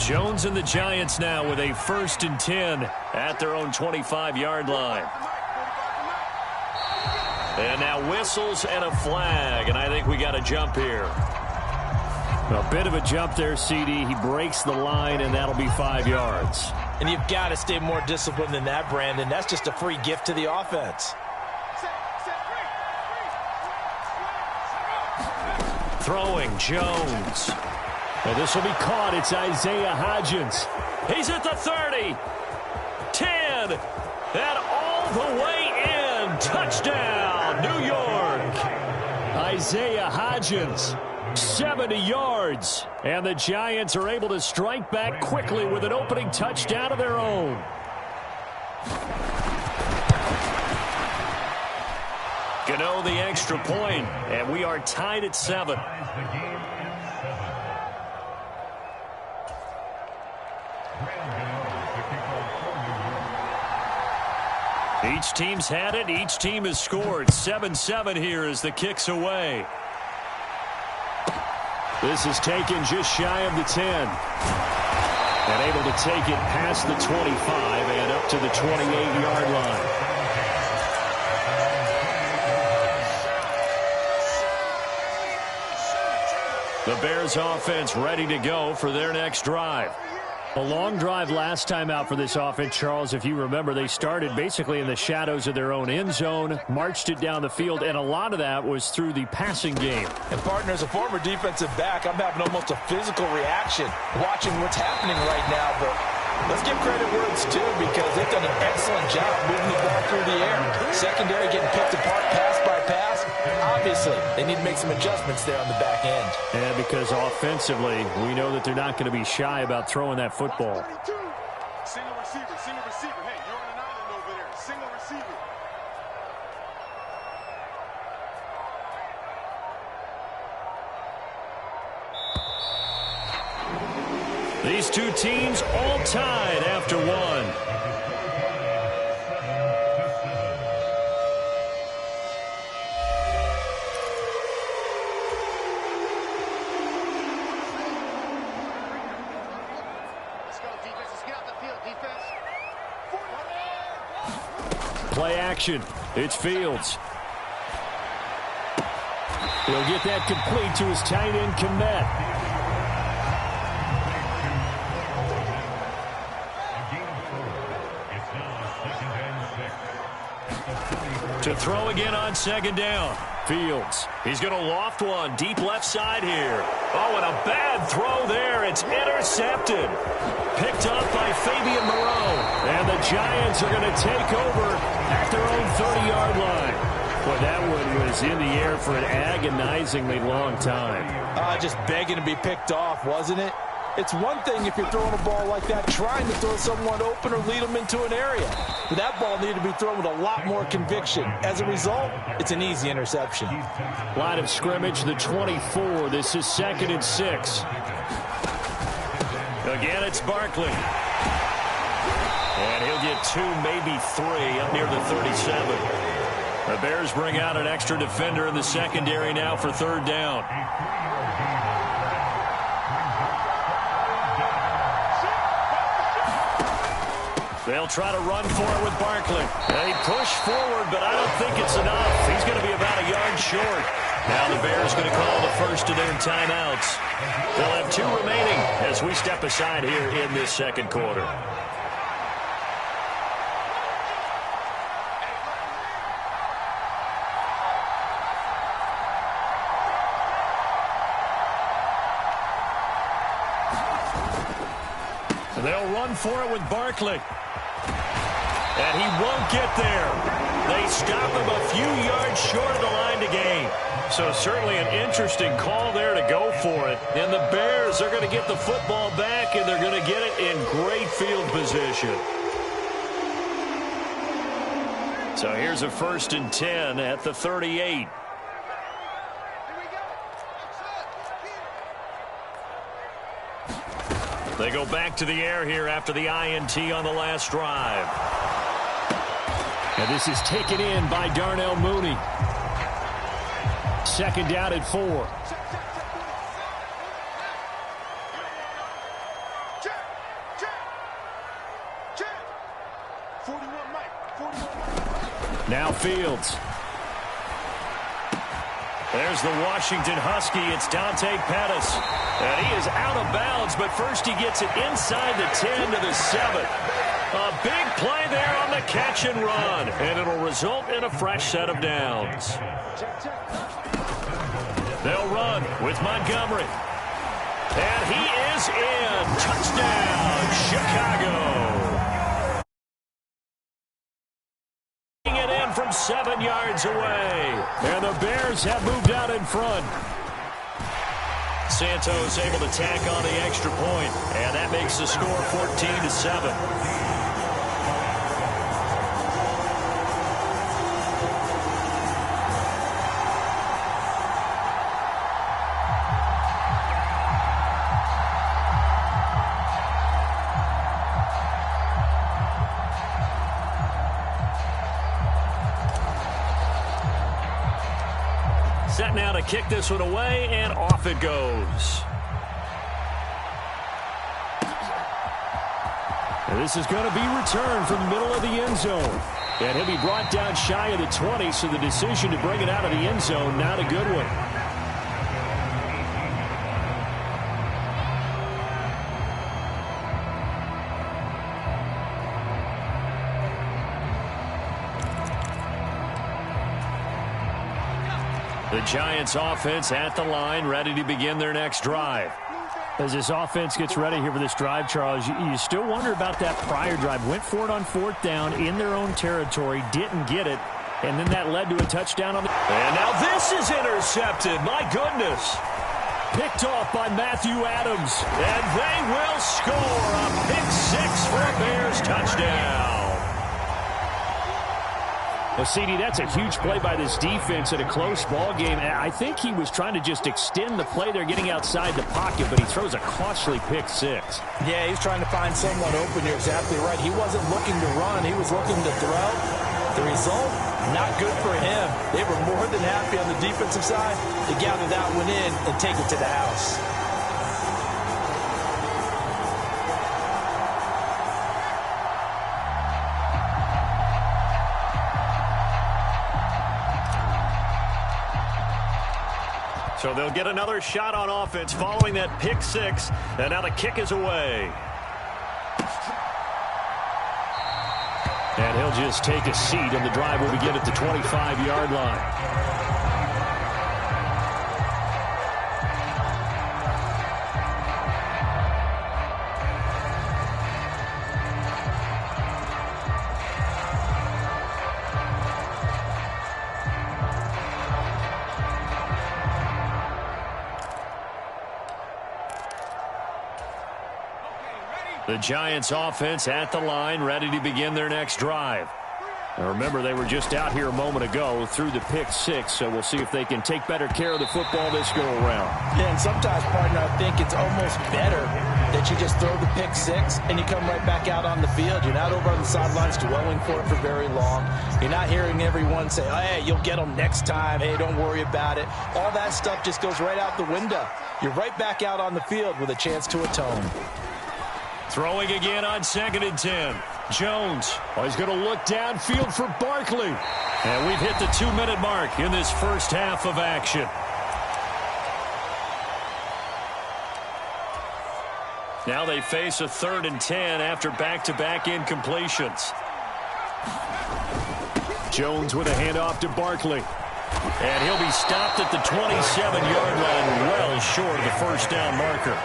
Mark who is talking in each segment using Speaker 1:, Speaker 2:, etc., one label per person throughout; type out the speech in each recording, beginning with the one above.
Speaker 1: Jones and the Giants now with a 1st and 10 at their own 25-yard line. And now whistles and a flag, and I think we got a jump here. A bit of a jump there, CD. He breaks the line, and that'll be 5 yards.
Speaker 2: And you've got to stay more disciplined than that, Brandon. That's just a free gift to the offense.
Speaker 1: Throwing, Jones. Well, this will be caught. It's Isaiah Hodgins. He's at the 30. 10. And all the way in. Touchdown, New York. Isaiah Hodgins. 70 yards. And the Giants are able to strike back quickly with an opening touchdown of their own. Gano the extra point, and we are tied at 7. Each team's had it. Each team has scored. 7-7 here as the kick's away. This is taken just shy of the 10. And able to take it past the 25 and up to the 28-yard line. The Bears offense ready to go for their next drive. A long drive last time out for this offense, Charles. If you remember, they started basically in the shadows of their own end zone, marched it down the field, and a lot of that was through the passing game.
Speaker 2: And, partner, as a former defensive back, I'm having almost a physical reaction watching what's happening right now. But let's give credit where it's due, because they've done an excellent job moving the ball through the air. Secondary getting picked apart pass by pass. Obviously, they need to make some adjustments there on the back end.
Speaker 1: And because offensively, we know that they're not going to be shy about throwing that football.
Speaker 3: Single receiver, single receiver. Hey, you're on an island over there. Single receiver.
Speaker 1: These two teams all tied after one. Play action. It's Fields. He'll get that complete to his tight end, Kmet. To throw again on 2nd down. Fields. He's going to loft one deep left side here. Oh, and a bad throw there. It's intercepted. Picked up by Fabian Moreau. And the Giants are going to take over at their own 30-yard line. Well, that one was in the air for an agonizingly long time.
Speaker 2: Just begging to be picked off, wasn't it? It's one thing if you're throwing a ball like that, trying to throw someone open or lead them into an area. But that ball needed to be thrown with a lot more conviction. As a result, it's an easy interception.
Speaker 1: Line of scrimmage, the 24. This is 2nd and 6. Again, it's Barkley. And he'll get 2, maybe 3, up near the 37. The Bears bring out an extra defender in the secondary now for 3rd down. They'll try to run for it with Barkley. They push forward, but I don't think it's enough. He's going to be about a yard short. Now the Bears going to call the first of their timeouts. They'll have 2 remaining as we step aside here in this 2nd quarter. They'll run for it with Barkley. And he won't get there. They stop him a few yards short of the line to gain. So certainly an interesting call there to go for it. And the Bears are going to get the football back, and they're going to get it in great field position. So here's a 1st and 10 at the 38. They go back to the air here after the INT on the last drive. And this is taken in by Darnell Mooney. 2nd down at 4. Now Fields. There's the Washington Husky. It's Dante Pettis. And he is out of bounds, but first he gets it inside the 10 to the 7. A big play there on the catch and run. And it'll result in a fresh set of downs. They'll run with Montgomery. And he is in. Touchdown, Chicago. From 7 yards away. And the Bears have moved out in front. Santos able to tack on the extra point, and that makes the score 14-7. Set now to kick this one away, and off it goes. And this is going to be returned from the middle of the end zone. And he'll be brought down shy of the 20, so the decision to bring it out of the end zone, not a good one. The Giants offense at the line, ready to begin their next drive. As this offense gets ready here for this drive, Charles, you still wonder about that prior drive. Went for it on 4th down in their own territory, didn't get it, and then that led to a touchdown on the... And now this is intercepted. My goodness. Picked off by Matthew Adams, and they will score a pick 6 for a Bears touchdown. Well, CD, that's a huge play by this defense in a close ball game. I think he was trying to just extend the play. They're getting outside the pocket, but he throws a costly pick 6.
Speaker 2: Yeah, he's trying to find someone open. You're exactly right. He wasn't looking to run. He was looking to throw. The result, not good for him. They were more than happy on the defensive side to gather that one in and take it to the house.
Speaker 1: So they'll get another shot on offense following that pick 6. And now the kick is away. And he'll just take a seat, and the drive will begin at the 25-yard line. The Giants offense at the line, ready to begin their next drive. Now remember, they were just out here a moment ago through the pick 6, so we'll see if they can take better care of the football this go-around.
Speaker 2: Yeah, and sometimes, partner, I think it's almost better that you just throw the pick 6 and you come right back out on the field. You're not over on the sidelines dwelling for it for very long. You're not hearing everyone say, oh, hey, you'll get them next time. Hey, don't worry about it. All that stuff just goes right out the window. You're right back out on the field with a chance to atone.
Speaker 1: Throwing again on 2nd and 10. Jones. Oh, he's going to look downfield for Barkley. And we've hit the 2-minute mark in this first half of action. Now they face a 3rd and 10 after back-to-back incompletions. Jones with a handoff to Barkley. And he'll be stopped at the 27-yard line, well short of the first down marker.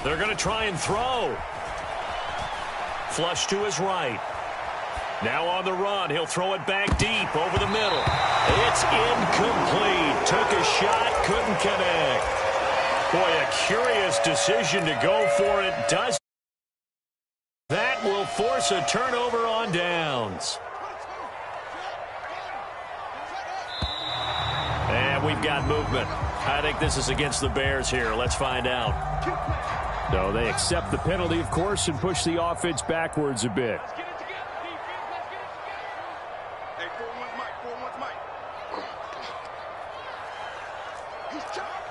Speaker 1: They're going to try and throw. Flush to his right. Now on the run. He'll throw it back deep over the middle. It's incomplete. Took a shot, couldn't connect. Boy, a curious decision to go for it. Does that will force a turnover on downs. we've got movement. I think this is against the Bears here. Let's find out. No, they accept the penalty, of course, and push the offense backwards a bit.
Speaker 3: Let's get it together, defense. Let's get it together. Hey, 4-1's Mike. 4-1's Mike. He's chopped.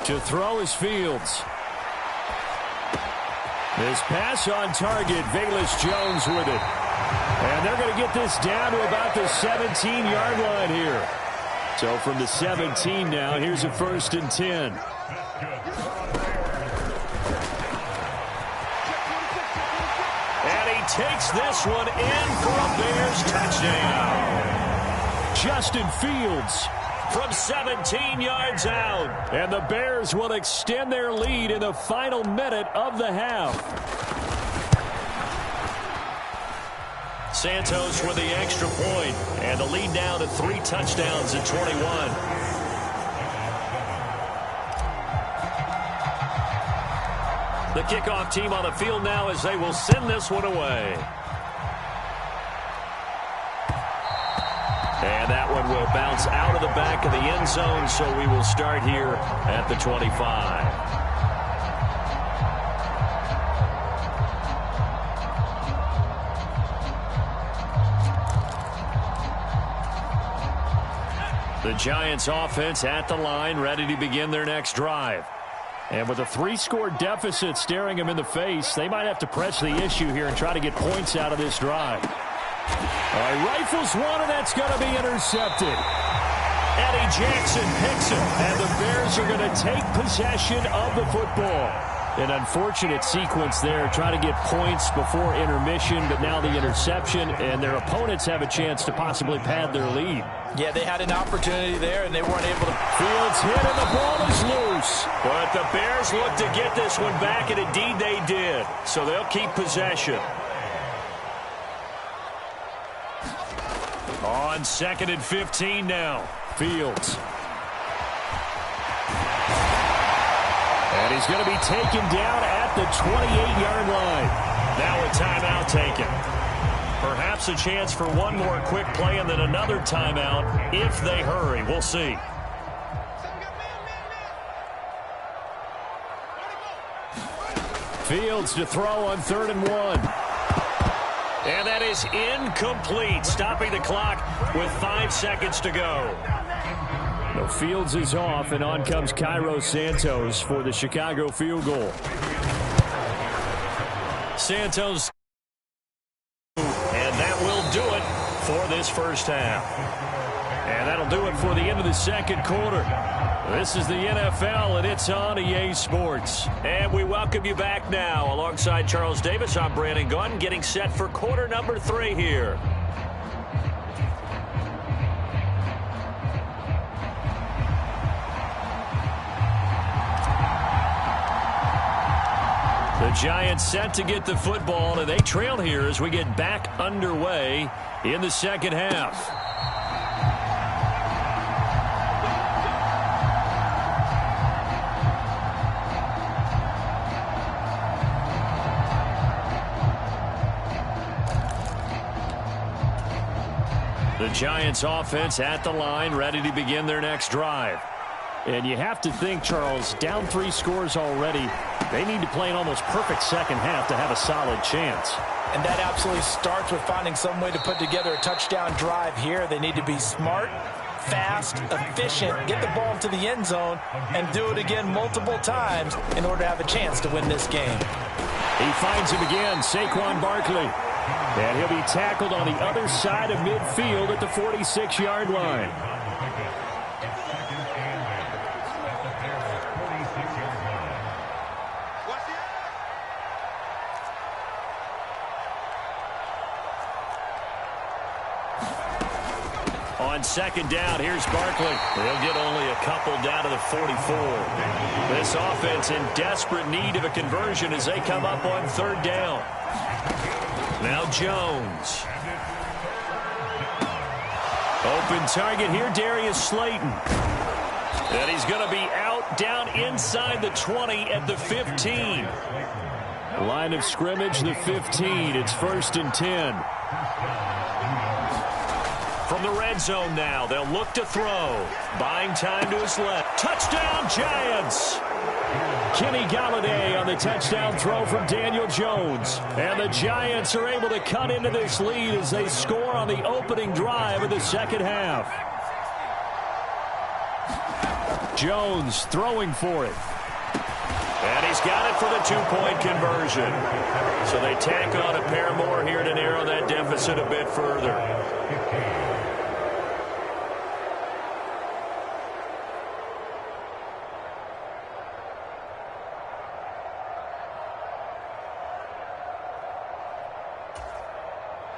Speaker 1: To throw is Fields. This pass on target. Velus Jones with it. And they're going to get this down to about the 17-yard line here. So from the 17 now, here's a 1st and 10. And he takes this one in for a Bears touchdown. Justin Fields from 17 yards out. And the Bears will extend their lead in the final minute of the half. Santos with the extra point, and the lead now to 3 touchdowns at 21. The kickoff team on the field now as they will send this one away. And that one will bounce out of the back of the end zone, so we will start here at the 25. The Giants offense at the line, ready to begin their next drive. And with a 3-score deficit staring them in the face, they might have to press the issue here and try to get points out of this drive. All right, rifles one, and that's going to be intercepted. Eddie Jackson picks it, and the Bears are going to take possession of the football. An unfortunate sequence there, trying to get points before intermission, but now the interception, and their opponents have a chance to possibly pad their lead.
Speaker 2: Yeah, they had an opportunity there, and they weren't able to.
Speaker 1: Fields hit, and the ball is loose. But the Bears look to get this one back, and indeed they did. So they'll keep possession. On 2nd and 15 now, Fields. And he's going to be taken down at the 28-yard line. Now a timeout taken. Perhaps a chance for one more quick play and then another timeout if they hurry. We'll see. Fields to throw on 3rd and 1. And that is incomplete, stopping the clock with 5 seconds to go. No, Fields is off, and on comes Cairo Santos for the Chicago field goal. Santos, and that will do it for this first half. And that'll do it for the end of the second quarter. This is the NFL, and it's on EA Sports. And we welcome you back now. Alongside Charles Davis, I'm Brandon Gaudin, getting set for quarter number 3 here. The Giants set to get the football, and they trail here as we get back underway in the second half. The Giants offense at the line, ready to begin their next drive. And you have to think, Charles, down 3 scores already, they need to play an almost perfect second half to have a solid chance.
Speaker 2: And that absolutely starts with finding some way to put together a touchdown drive here. They need to be smart, fast, efficient, get the ball into the end zone, and do it again multiple times in order to have a chance to win this game.
Speaker 1: He finds him again, Saquon Barkley. And he'll be tackled on the other side of midfield at the 46-yard line. On 2nd down, here's Barkley. They'll get only a couple down to the 44. This offense in desperate need of a conversion as they come up on 3rd down. Now Jones. Open target here, Darius Slayton. And he's going to be out down inside the 20 at the 15. Line of scrimmage, the 15. It's 1st and 10. From the red zone now, they'll look to throw. Buying time to his left. Touchdown, Giants! Kenny Galladay on the touchdown throw from Daniel Jones. And the Giants are able to cut into this lead as they score on the opening drive of the second half. Jones throwing for it. And he's got it for the two-point conversion. So they tack on a pair more here to narrow that deficit a bit further.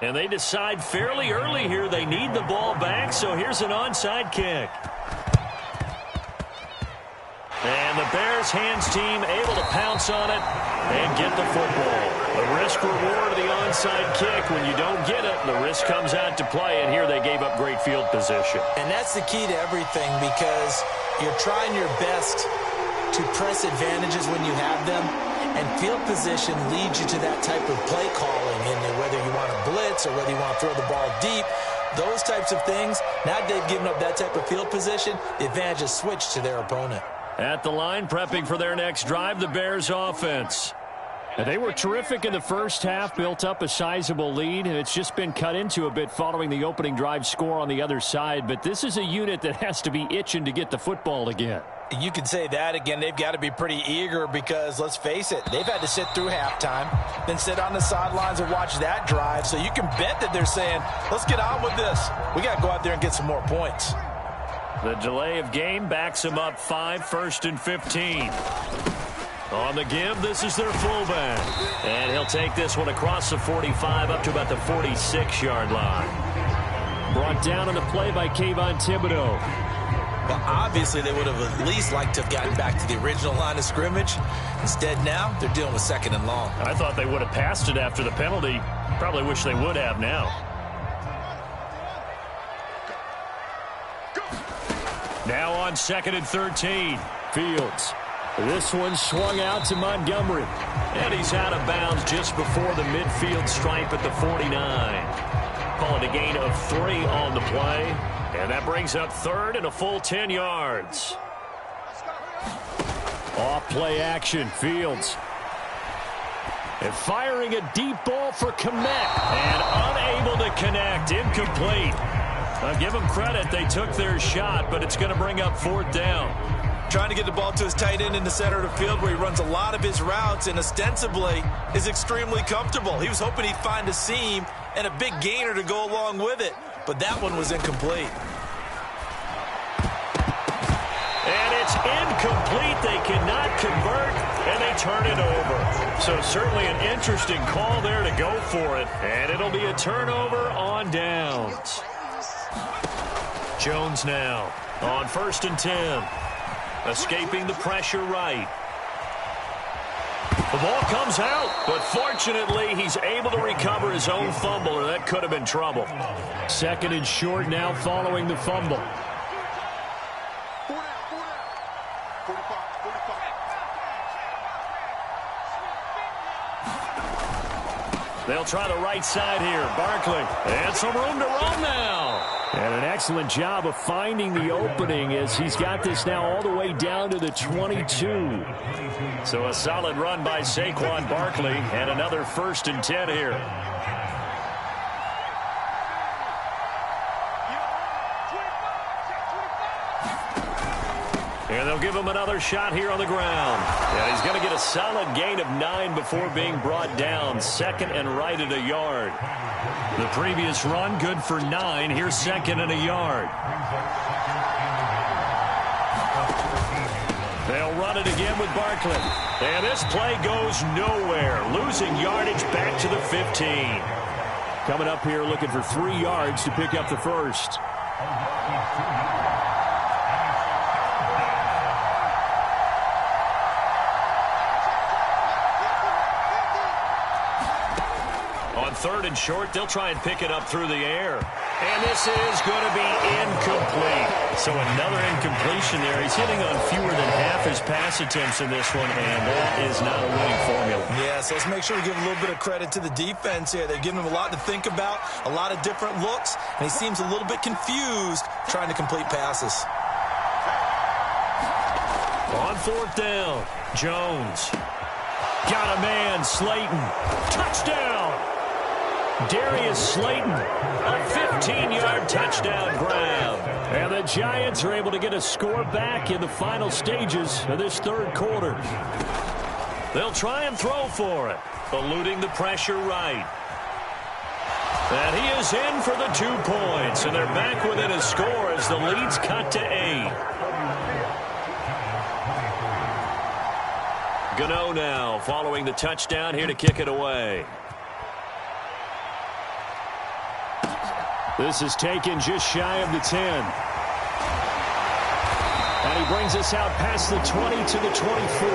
Speaker 1: And they decide fairly early here they need the ball back, so here's an onside kick. And the Bears hands team able to pounce on it and get the football. The risk-reward of the onside kick. When you don't get it, the risk comes out to play, and here they gave up great field position.
Speaker 4: And that's the key to everything, because you're trying your best to press advantages when you have them, and field position leads you to that type of play calling, and whether you want to blitz or whether you want to throw the ball deep, those types of things. Now they've given up that type of field position, the advantage is switched to their opponent.
Speaker 1: At the line, prepping for their next drive, the Bears offense. And they were terrific in the first half, built up a sizable lead. It's just been cut into a bit following the opening drive score on the other side. But this is a unit that has to be itching to get the football again.
Speaker 4: You can say that again. They've got to be pretty eager because, let's face it, they've had to sit through halftime, then sit on the sidelines and watch that drive. So you can bet that they're saying, let's get on with this. We got to go out there and get some more points.
Speaker 1: The delay of game backs them up 5, 1st and 15. On the give, this is their fullback. And he'll take this one across the 45 up to about the 46-yard line. Brought down on the play by Kayvon Thibodeau.
Speaker 4: Well, obviously, they would have at least liked to have gotten back to the original line of scrimmage. Instead, now, they're dealing with 2nd and long.
Speaker 1: I thought they would have passed it after the penalty. Probably wish they would have now. Now on 2nd and 13. Fields. This one swung out to Montgomery. And he's out of bounds just before the midfield stripe at the 49. Call it a gain of 3 on the play. And that brings up 3rd and a full 10 yards. Off play action. Fields. And firing a deep ball for Kmet. And unable to connect. Incomplete. I'll give them credit. They took their shot, but it's going to bring up 4th down.
Speaker 4: Trying to get the ball to his tight end in the center of the field where he runs a lot of his routes and ostensibly is extremely comfortable. He was hoping he'd find a seam and a big gainer to go along with it, but that one was incomplete.
Speaker 1: And it's incomplete. They cannot convert, and they turn it over. So certainly an interesting call there to go for it, and it'll be a turnover on downs. Jones now on 1st and 10. Escaping the pressure right. The ball comes out, but fortunately he's able to recover his own fumble, or that could have been trouble. 2nd and short now following the fumble. They'll try the right side here. Barkley. And some room to run now. And an excellent job of finding the opening as he's got this now all the way down to the 22. So a solid run by Saquon Barkley and another 1st and 10 here. And they'll give him another shot here on the ground. And he's going to get a solid gain of 9 before being brought down. 2nd and right at a yard. The previous run good for 9. Here's 2nd and a yard. They'll run it again with Barkley. And this play goes nowhere. Losing yardage back to the 15. Coming up here looking for 3 yards to pick up the first. 3rd and short. They'll try and pick it up through the air. And this is going to be incomplete. So another incompletion there. He's hitting on fewer than half his pass attempts in this one, and that is not a winning formula.
Speaker 4: Yeah, so let's make sure we give a little bit of credit to the defense here. They're giving him a lot to think about, a lot of different looks, and he seems a little bit confused trying to complete passes.
Speaker 1: On 4th down, Jones. Got a man, Slayton. Touchdown! Darius Slayton, a 15-yard touchdown grab. And the Giants are able to get a score back in the final stages of this 3rd quarter. They'll try and throw for it, eluding the pressure right. And he is in for the 2 points, and they're back within a score as the lead's cut to 8. Gano now following the touchdown here to kick it away. This is taken just shy of the 10. And he brings us out past the 20 to the 24.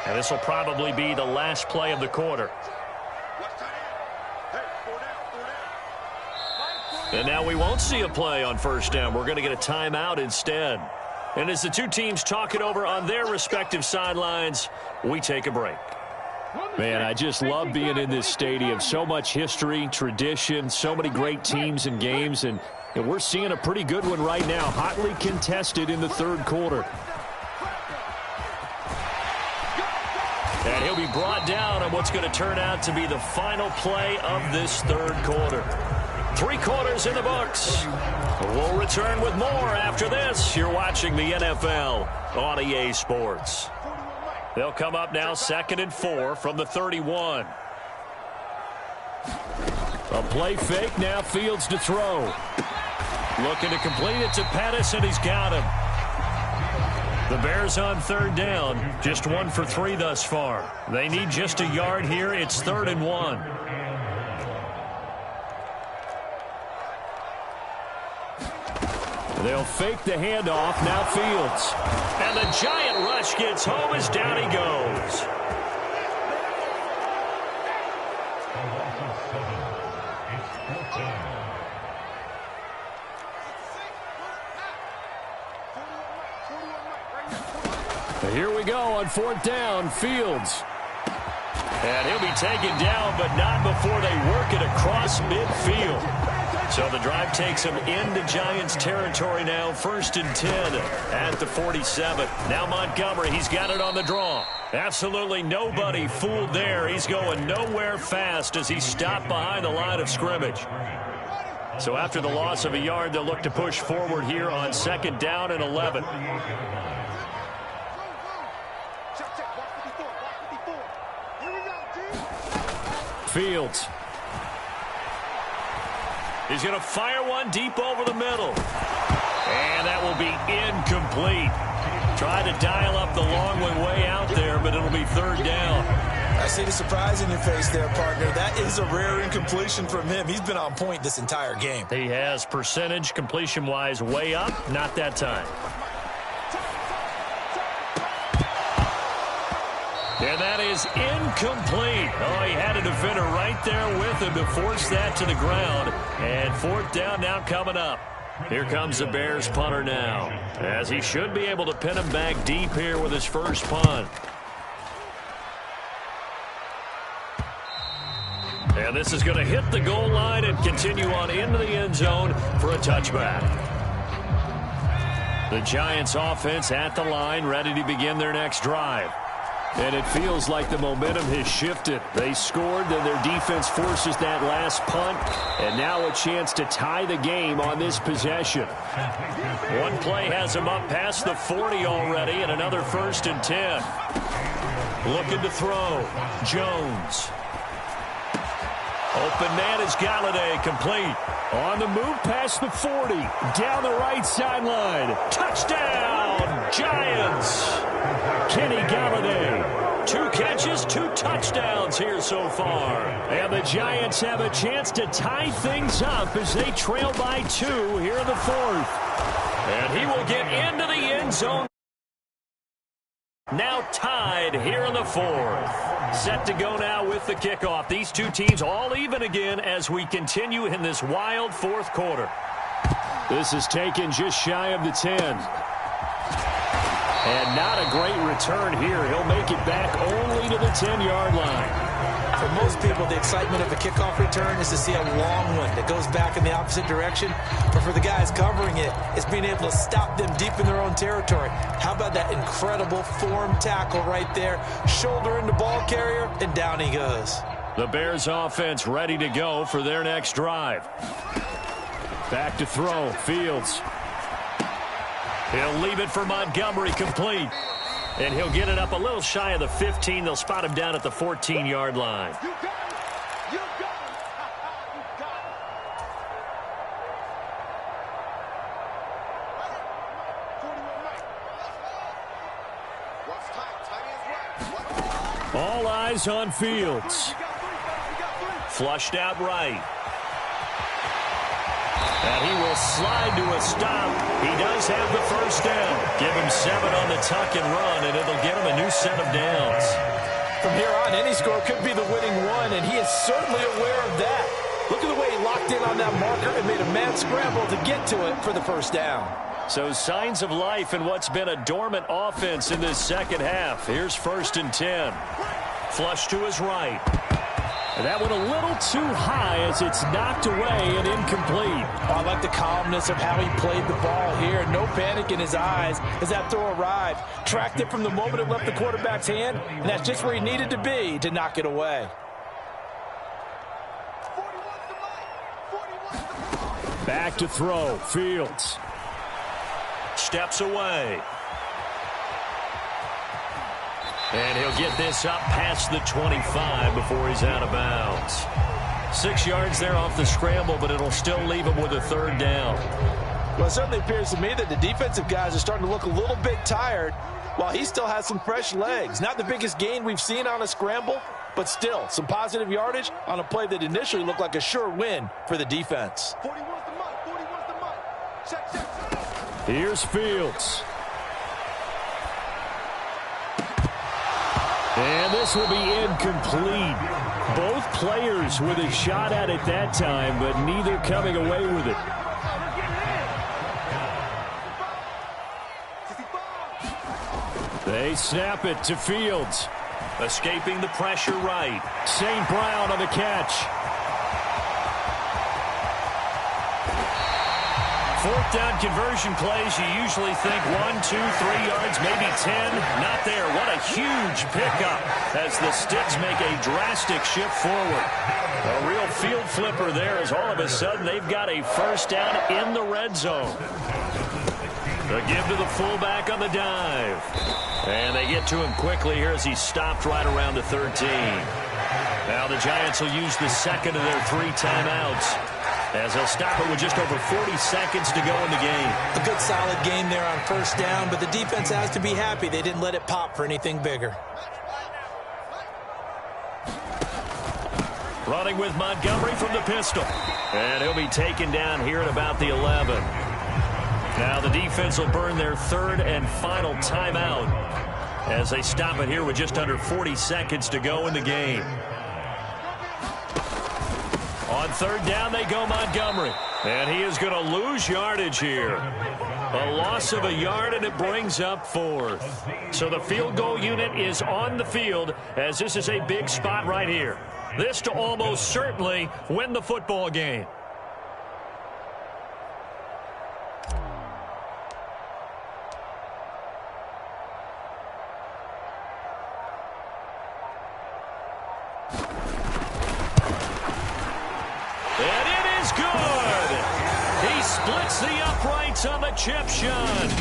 Speaker 1: And this will probably be the last play of the quarter. And now we won't see a play on 1st down. We're going to get a timeout instead. And as the 2 teams talk it over on their respective sidelines, we take a break. Man, I just love being in this stadium. So much history, tradition, so many great teams and games. And we're seeing a pretty good one right now, hotly contested in the 3rd quarter. And he'll be brought down on what's going to turn out to be the final play of this 3rd quarter. 3 quarters in the books. We'll return with more after this. You're watching the NFL on EA Sports. They'll come up now 2nd and 4 from the 31. A play fake, now Fields to throw. Looking to complete it to Pettis, and he's got him. The Bears on 3rd down, just 1 for 3 thus far. They need just a yard here. It's 3rd and 1. They'll fake the handoff, now Fields. And the giant rush gets home as down he goes. Here we go on 4th down, Fields. And he'll be taken down, but not before they work it across midfield. So the drive takes him into Giants territory now, 1st and 10 at the 47. Now Montgomery, he's got it on the draw. Absolutely nobody fooled there. He's going nowhere fast as he stopped behind the line of scrimmage. So after the loss of a yard, they'll look to push forward here on 2nd down and 11. Fields. He's going to fire one deep over the middle. And that will be incomplete. Tried to dial up the long one way out there, but it'll be 3rd down.
Speaker 4: I see the surprise in your face there, partner. That is a rare incompletion from him. He's been on point this entire game.
Speaker 1: He has percentage completion-wise way up. Not that time. And that is incomplete. Oh, he had a defender right there with him to force that to the ground. And 4th down now coming up. Here comes the Bears punter now, as he should be able to pin him back deep here with his first punt. And this is going to hit the goal line and continue on into the end zone for a touchback. The Giants offense at the line, ready to begin their next drive. And it feels like the momentum has shifted. They scored, then their defense forces that last punt, and now a chance to tie the game on this possession. One play has them up past the 40 already, and another 1st and 10. Looking to throw. Jones. Open man is Galladay, complete. On the move past the 40. Down the right sideline. Touchdown, Giants. Kenny Galladay 2 catches, 2 touchdowns here so far. And the Giants have a chance to tie things up as they trail by 2 here in the 4th. And he will get into the end zone. Now tied here in the 4th. Set to go now with the kickoff. These two teams all even again as we continue in this wild 4th quarter. This is taken just shy of the 10. And not a great return here. He'll make it back only to the 10-yard line.
Speaker 4: For most people, the excitement of a kickoff return is to see a long one that goes back in the opposite direction. But for the guys covering it, it's being able to stop them deep in their own territory. How about that incredible form tackle right there? Shoulder into ball carrier, and down he goes.
Speaker 1: The Bears offense ready to go for their next drive. Back to throw, Fields. He'll leave it for Montgomery, complete. And he'll get it up a little shy of the 15. They'll spot him down at the 14-yard line.
Speaker 3: You got it. You got it. You got it. What's tight? Tight is right.
Speaker 1: All eyes on Fields. Flushed out right. And he will slide to a stop. He does have the first down. Give him 7 on the tuck and run, and it'll get him a new set of downs.
Speaker 2: From here on, any score could be the winning one, and he is certainly aware of that. Look at the way he locked in on that marker and made a mad scramble to get to it for the first down.
Speaker 1: So signs of life in what's been a dormant offense in this second half. Here's 1st and 10. Flush to his right. That one a little too high as it's knocked away and incomplete.
Speaker 2: I like the calmness of how he played the ball here. No panic in his eyes as that throw arrived. Tracked it from the moment it left the quarterback's hand, and that's just where he needed to be to knock it away.
Speaker 1: Back to throw, Fields. Steps away. And he'll get this up past the 25 before he's out of bounds. 6 yards there off the scramble, but it'll still leave him with a 3rd down.
Speaker 2: Well, it certainly appears to me that the defensive guys are starting to look a little bit tired while he still has some fresh legs. Not the biggest gain we've seen on a scramble, but still some positive yardage on a play that initially looked like a sure win for the defense.
Speaker 3: 40 wants the mic. 40 wants the mic. Check, check, check.
Speaker 1: Here's Fields. And this will be incomplete. Both players with a shot at it that time, but neither coming away with it. They snap it to Fields. Escaping the pressure right. St. Brown on the catch. 4th down conversion plays, you usually think 1, 2, 3 yards, maybe 10. Not there. What a huge pickup as the Sticks make a drastic shift forward. A real field flipper there as all of a sudden they've got a first down in the red zone. The give to the fullback on the dive. And they get to him quickly here as he stopped right around the 13. Now the Giants will use the second of their 3 timeouts, as they'll stop it with just over 40 seconds to go in the game.
Speaker 4: A good solid game there on first down, but the defense has to be happy they didn't let it pop for anything bigger.
Speaker 1: Running with Montgomery from the pistol. And he'll be taken down here at about the 11. Now the defense will burn their 3rd and final timeout as they stop it here with just under 40 seconds to go in the game. On 3rd down, they go Montgomery. And he is going to lose yardage here. A loss of a yard, and it brings up 4th. So the field goal unit is on the field, as this is a big spot right here. This to almost certainly win the football game. Splits the uprights on the chip shot.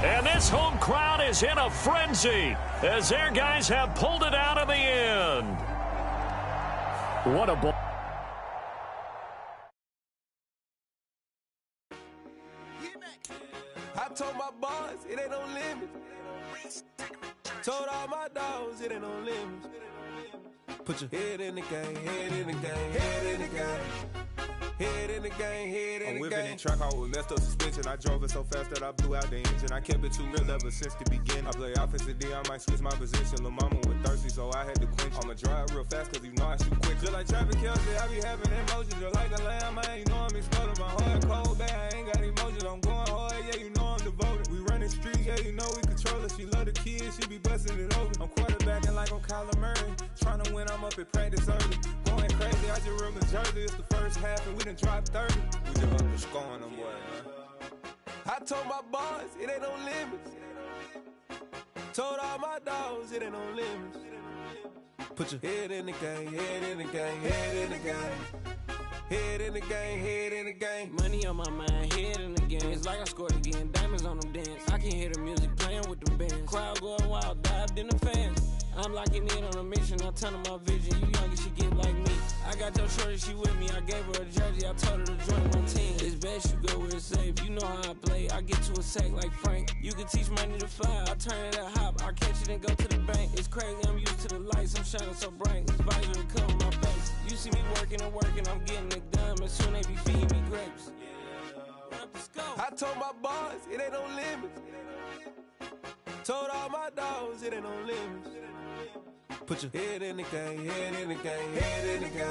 Speaker 1: And this home crowd is in a frenzy as their guys have pulled it out in the end. What a ball.
Speaker 5: I told my boys it ain't no limit. Told all my dogs it ain't no limits. Put your head in the game, head in the game, head in the game. Head in the game, head in the game. I'm whipping in track out with messed up suspension. I drove it so fast that I blew out the engine. I kept it too real ever since the beginning. I play offensive D, I might switch my position. Lil' mama was thirsty, so I had to quench. I'ma drive real fast, cause you know I shoot quick. Just like traffic Kelsey, I be having emotions. Just like a lamb, I ain't know I'm exploding. My heart cold, bad, I ain't got emotions. I'm going hard, yeah, you know I'm devoted. We running streets, yeah, you know we control it. She love the kids, she be busting it over. I'm quarterbacking like I'm Kyler Murray. Trying to win, I'm up at practice early. Going crazy, I just remember Jersey. It's the first half and we done dropped 30. We just up to scoring them, boy, man. I told my boys, it ain't no limits. Told all my dogs, it ain't no limits. Put your head in the game, head in the game, head in the game. Head in the game, head in the game.
Speaker 6: Money on my mind, head in the game. It's like I scored again, diamonds on them dance. I can hear the music playing with the bands. Crowd going wild, dived in the fans. I'm locking in on a mission, I turn on my vision. You young, you should get like me. I got your shorty, she with me. I gave her a jersey, I told her to join my team. It's best you go where it's safe. You know how I play, I get to a sack like Frank. You can teach money to fly, I turn it at hop. I catch it and go to the bank. It's crazy, I'm used to the lights, I'm shining so bright. This visor to cover my face. You see me working and working, I'm getting it done. And soon they be feeding me grapes.
Speaker 5: I told my boys, it ain't no limits. Told all my dogs, it ain't no limits. Put your head in the game, head in the game, head in the game.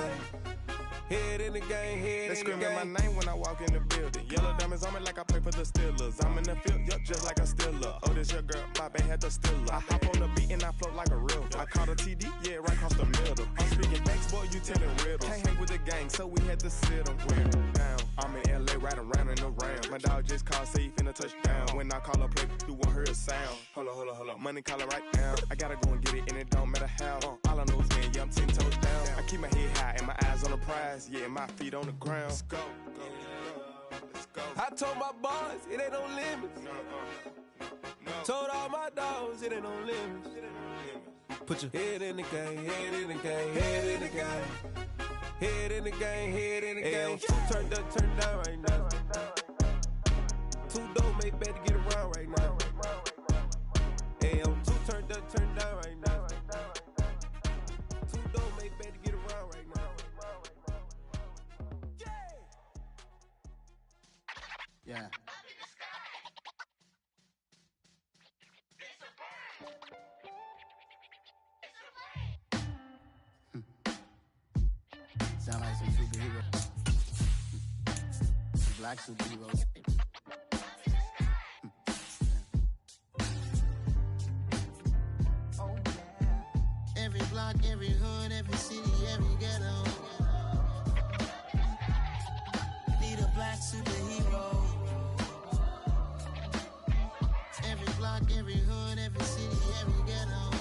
Speaker 5: Head in the game, head in the game. They screaming my name when I walk in the building. Yellow diamonds on me like I play for the Steelers. I'm in the field, yup, just like a Steeler. Oh, this your girl, my bad had the Steeler. I hop on the beat and I float like a river. I caught a TD, yeah, right across the middle. I'm speaking thanks, boy, you telling riddles. Can't hang with the gang, so we had to sit them down. I'm in LA, riding round in the Rams. My dog just called, say he finna touchdown. When I call a play, you won't hear a sound. Hold up, money call it right now. I gotta go and get it, and it don't matter how. All I know is man, yeah, I'm 10 toes down. I keep my head high and my eyes on the prize. Yeah, my feet on the ground. Let's go. Let's go. I told my boys, it ain't no limits. No. Told all my dogs, it ain't no limits. Put your head in the game, head in the game, head in the game. Head in the game, head in the game. Turned up, turned down right now. Two dope make better get around right now. Hey, I'm two turned up, turned down right now. Two dope make better get around right now.
Speaker 7: Yeah. Sound like some superheroes. Black superheroes. Oh, yeah. Every block, every hood, every city, every ghetto. Need a black superhero. Every block, every hood, every city, every ghetto.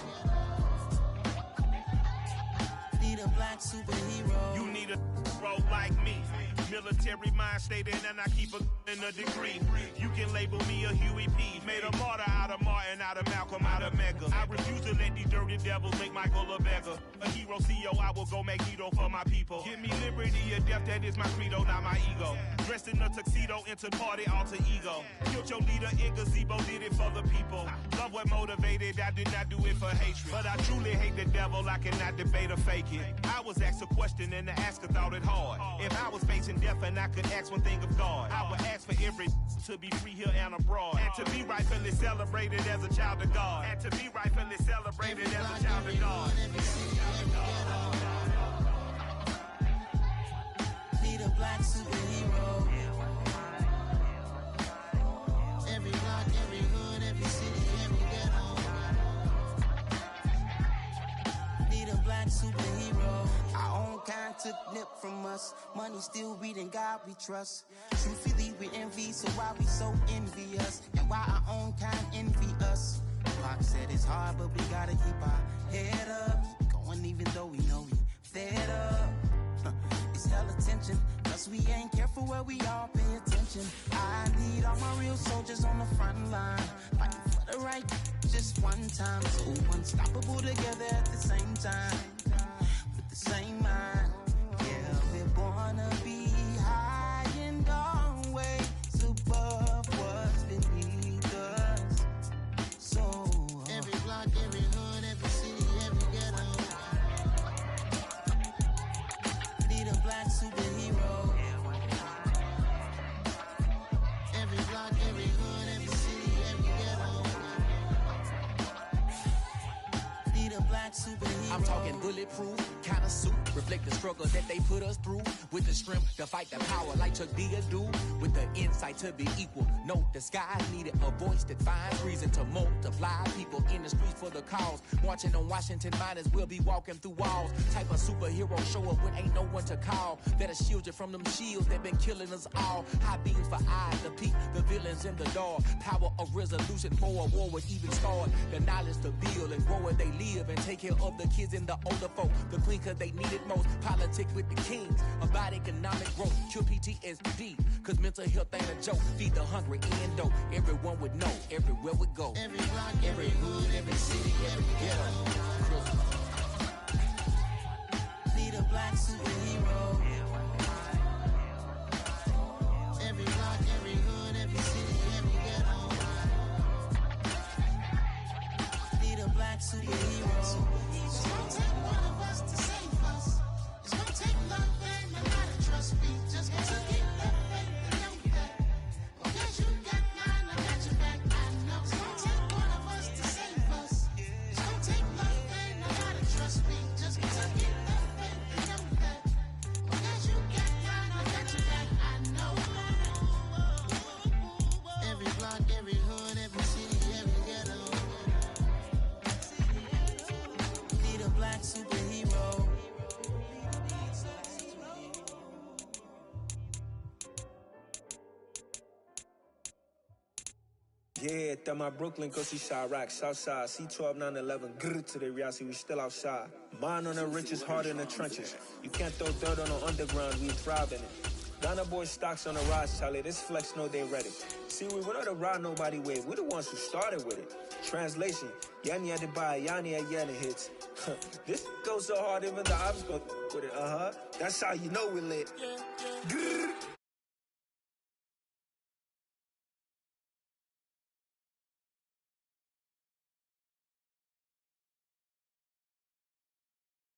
Speaker 7: Need a black superhero.
Speaker 8: You need a role like me. Military mind stated, and I keep in a degree. You can label me a Huey P. Made a martyr out of Martin, out of Malcolm, out of Mega. I refuse to let these dirty devils make Michael a beggar. A hero CEO, I will go Magneto for my people. Give me liberty or death, that is my credo, not my ego. Dressed in a tuxedo, entered party, alter ego. Killed your leader in gazebo, did it for the people. Love what motivated, I did not do it for hatred. But I truly hate the devil, I cannot debate or fake it. I was asked a question and the asker thought it hard. If I was facing death and I could ask one thing of God, I would ask for every to be free here and abroad, and to be rightfully celebrated as a child of God, and to be rightfully celebrated as a child of God.
Speaker 7: Need a black superhero. Every block, every hood, every city, every ghetto. Need a black superhero. Our own kind took nip from us. Money still reading God we trust. Truthfully we envy, so why we so envious? And why our own kind envy us? Block said it's hard, but we gotta keep our head up. Going even though we know we fed up. It's hella tension, cause we ain't careful where we all pay attention. I need all my real soldiers on the front line, fighting for the right just one time. So unstoppable together at the same time, with the same mind. Yeah, we're born to be high and always above what's beneath us. So every block, every black superhero.
Speaker 9: I'm talking bulletproof, kind of suit, reflect the struggle that they put us through. With the strength to fight the power like Chuck D do. With the insight to be equal, no disguise needed. A voice that finds reason to multiply. People in the streets for the cause. Marching on Washington, might as well be walking through walls. Type of superhero show up when ain't no one to call. That'll shield you from them shields that been killing us all. High beams for eyes, the peak, the villains in the dark. Power of resolution for a war would even start. The knowledge to build and grow where they live and take care of the kids and the older folk. The clean cause they need it most. Politics with the kings. About economic growth. Cure PTSD. Cause mental health ain't a joke. Feed the hungry and dope. Everyone would know. Everywhere we go.
Speaker 7: Every block, every hood, every city, every ghetto. Need a black superhero. Every block, every hood, every city, every ghetto. Need a black superhero. It's gonna take one of us to save us. It's gonna take love and a lot of trust. We just gotta keep that faith and know that. Because you got mine, I got your back. I know it's gonna take one of us to save us. It's gonna take love and a lot of trust. We just gotta keep that faith and know that. Because you got mine, I got your back. I know. Every block, every hood, every city, every ghetto. Need a black superhero.
Speaker 5: Yeah, that my Brooklyn, go see Chirac, Southside, C12, 911, grrr to the reality, we still outside. Mine on the riches, hard in the trenches. You can't throw dirt on the underground, we thrive in it. Ghana boys stocks on the rise, Charlie, this flex know they ready. See, we went on the ride nobody with, we the ones who started with it. Translation, Yanni had to buy, Yanni had Yanni hits. This goes so hard, even the ops go with it, That's how you know we lit. Grrr.